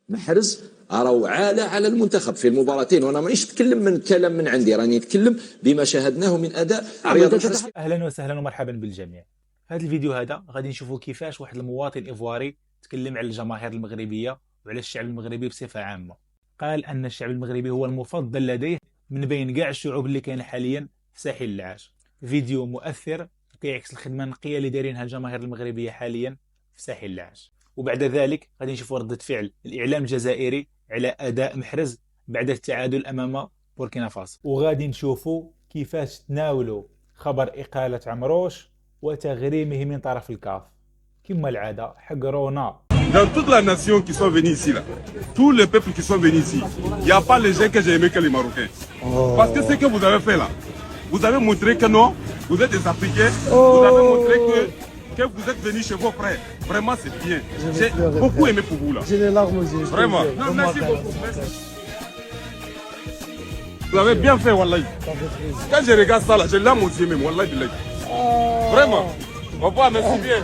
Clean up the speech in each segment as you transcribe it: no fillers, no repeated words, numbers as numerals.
محرز راهو عال على المنتخب في المباراتين، وانا مانيش نتكلم من كلام من عندي، راني نتكلم بما شاهدناه من اداء رياض محرز. اهلا وسهلا ومرحبا بالجميع. في هذا الفيديو هذا غادي نشوفوا كيفاش واحد المواطن ايفواري تكلم على الجماهير المغربيه وعلى الشعب المغربي بصفه عامه. قال ان الشعب المغربي هو المفضل لديه من بين كاع الشعوب اللي كاينه حاليا في ساحل العاج. فيديو مؤثر كيعكس الخدمه النقيه اللي دايرينها الجماهير المغربيه حاليا في ساحل العاج. وبعد ذلك غادي نشوفوا ردة فعل الاعلام الجزائري على اداء محرز بعد التعادل امام بوركينا فاسو، وغادي نشوفوا كيفاش تناولوا خبر إقالة عمروش وتغريمه من طرف الكاف. كما العادة حقرونا. Dans toute la nation qui sont venus ici, là, tous les peuples qui sont venus ici, il n'y a pas les gens que j'ai aimé que les Marocains. Parce que ce que vous avez fait là, vous avez montré que non, vous êtes des Africains, vous avez montré que vous êtes venus chez vos frères. Vraiment, c'est bien. J'ai beaucoup aimé pour vous là. J'ai les larmes aux yeux. Vraiment. Non, merci beaucoup. Vous avez bien fait, Wallahi. Quand je regarde ça là, j'ai l'âme aux yeux même, Wallahi Billahi. Vraiment. Au revoir, merci bien.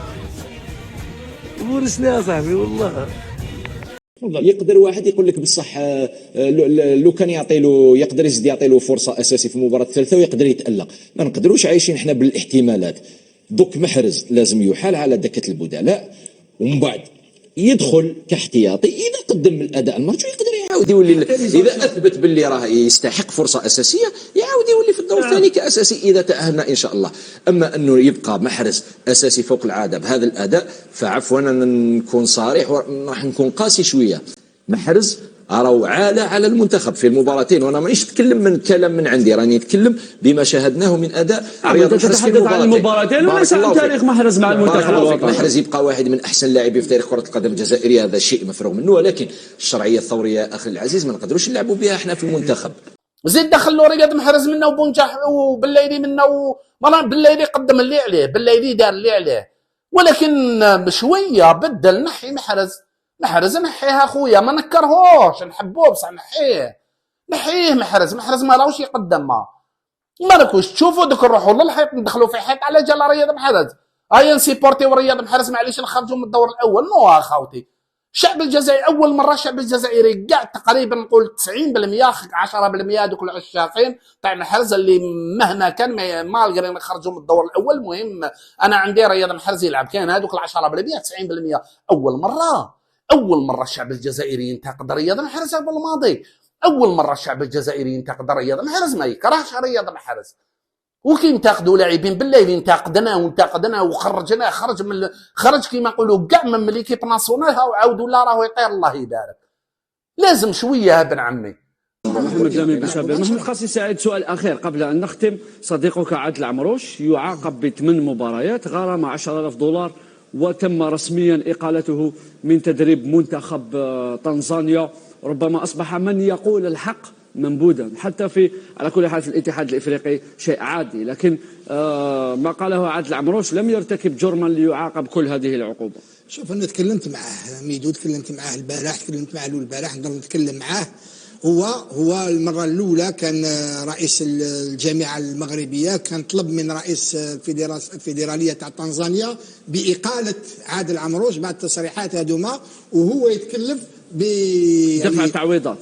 ورثني يا صاحبي والله. يقدر واحد يقول لك بصح لو كان يعطي له، يقدر يزيد يعطي له فرصه اساسي في المباراه الثالثه ويقدر يتالق. ما نقدروش عايشين احنا بالاحتمالات. دوك محرز لازم يحال على دكه البدلاء ومن بعد يدخل كاحتياطي. اذا قدم الاداء المرجو يقدر يعاود يولي، اذا اثبت باللي راه يستحق فرصه اساسيه يعاود يولي في الدور الثاني كاساسي اذا تاهلنا ان شاء الله. اما انه يبقى محرز اساسي فوق العاده بهذا الاداء، فعفوا انا نكون صريح وراح نكون قاسي شويه. محرز راهو عال على المنتخب في المباراتين، وانا مانيش نتكلم من كلام من عندي، راني نتكلم بما شاهدناه من اداء رياض محرز في تتحدث عن المباراتين وليس عن تاريخ محرز مع المنتخب الوطني. محرز يبقى واحد من احسن اللاعبين في تاريخ كره القدم الجزائريه، هذا شيء مفروغ منه، ولكن الشرعيه الثوريه اخي العزيز ما نقدروش نلعبوا بها احنا في المنتخب. زيد دخل له رياض محرز منه وبنجح وبالليلي منه مرة بالليلي قدم اللي عليه، بالليلي دار اللي عليه، ولكن بشويه بدل نحي محرز نحيها خويا، ما نكرهوش، نحبوه بصح نحيه محرز ما راهوش يقدم. ما راكوش تشوفوا دوك نروحوا للحيط ندخلوا في حيط على جال رياض محرز. هيا نسيبورتيو رياض محرز، معليش نخرجوا من الدور الاول. نو اخوتي، الشعب الجزائري اول مره الشعب الجزائري كاع تقريبا نقول 90% 10% دوك العشاقين تاع محرز اللي مهما كان مالغري نخرجوا من الدور الاول. المهم انا عندي رياض محرز يلعب، كان هذوك 10% 90% اول مره الشعب الجزائري ينتقد رياض محرز بالماضي. اول مره الشعب الجزائري ينتقد رياض محرز، ما يكرهش رياض محرز. وكي ينتقدوا لاعبين بالليل انتقدنا وخرجنا، خرج كيما نقولوا كاع من ليكيب ناسيونال وعاودوا لا راهو يطير الله يبارك. لازم شويه بن عمي. محمد لامين بشابير. محمد قاسي سعيد، سؤال اخير قبل ان نختم. صديقك عادل عمروش يعاقب ب8 مباريات، غرامه 10,000 دولار، وتم رسميا اقالته من تدريب منتخب تنزانيا. ربما اصبح من يقول الحق منبوذا، حتى في على كل حال في الاتحاد الافريقي شيء عادي، لكن ما قاله عادل عمروش لم يرتكب جرما ليعاقب كل هذه العقوبه. شوف انا تكلمت معاه ميدو، تكلمت معاه البارح، تكلمت معاه البارح، نقدر نتكلم معاه. هو المره الاولى كان رئيس الجامعه المغربيه كان طلب من رئيس الفيدراليه تاع تنزانيا باقاله عادل عمروش بعد التصريحات هذوما، وهو يتكلف دفع تعويضات.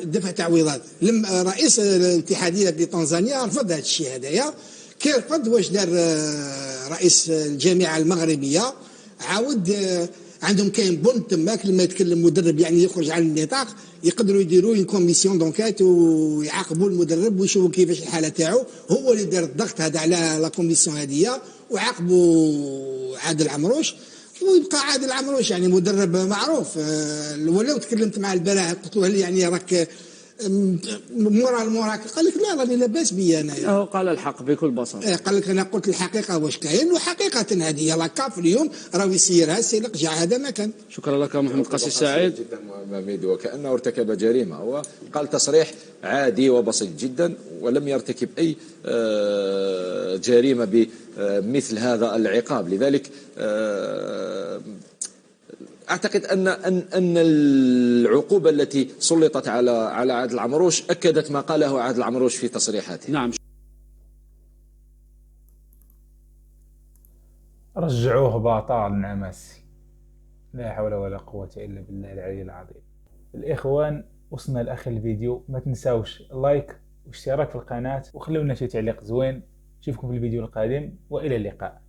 دفع تعويضات. لما رئيس الاتحاديه في تنزانيا رفض هذا الشيء هذايا. كي رفض واش دار رئيس الجامعه المغربيه؟ عاود عندهم كاين بون تماك لما يتكلم مدرب يعني يخرج عن النطاق، يقدروا يديروا اون كوميسيون دونكات ويعاقبوا المدرب ويشوفوا كيفاش الحاله تاعو. هو اللي دار الضغط هذا على لا كوميسيون هذه وعاقبوا عادل عمروش. ويبقى عادل عمروش يعني مدرب معروف. ولو تكلمت مع البارح قلت له يعني راك موراك، قال لك لا راني لاباس بيا انايا. هو قال الحق بكل بساطه. قال لك انا قلت الحقيقه واش كاين، وحقيقه هذه لا كاف اليوم راه يسيرها سيلق جا هذا ما كان. شكرا لك محمد قاسي سعيد. جدا ميدو، وكانه ارتكب جريمه. هو قال تصريح عادي وبسيط جدا ولم يرتكب اي جريمه بمثل هذا العقاب. لذلك أعتقد أن العقوبة التي سلطت على عادل عمروش أكدت ما قاله عادل عمروش في تصريحاته. نعم. رجعوه باطال نعماسي. لا حول ولا قوة إلا بالله العلي العظيم. الإخوان وصلنا لآخر الفيديو، ما تنساوش لايك واشتراك في القناة وخلونا شي تعليق زوين. نشوفكم في الفيديو القادم وإلى اللقاء.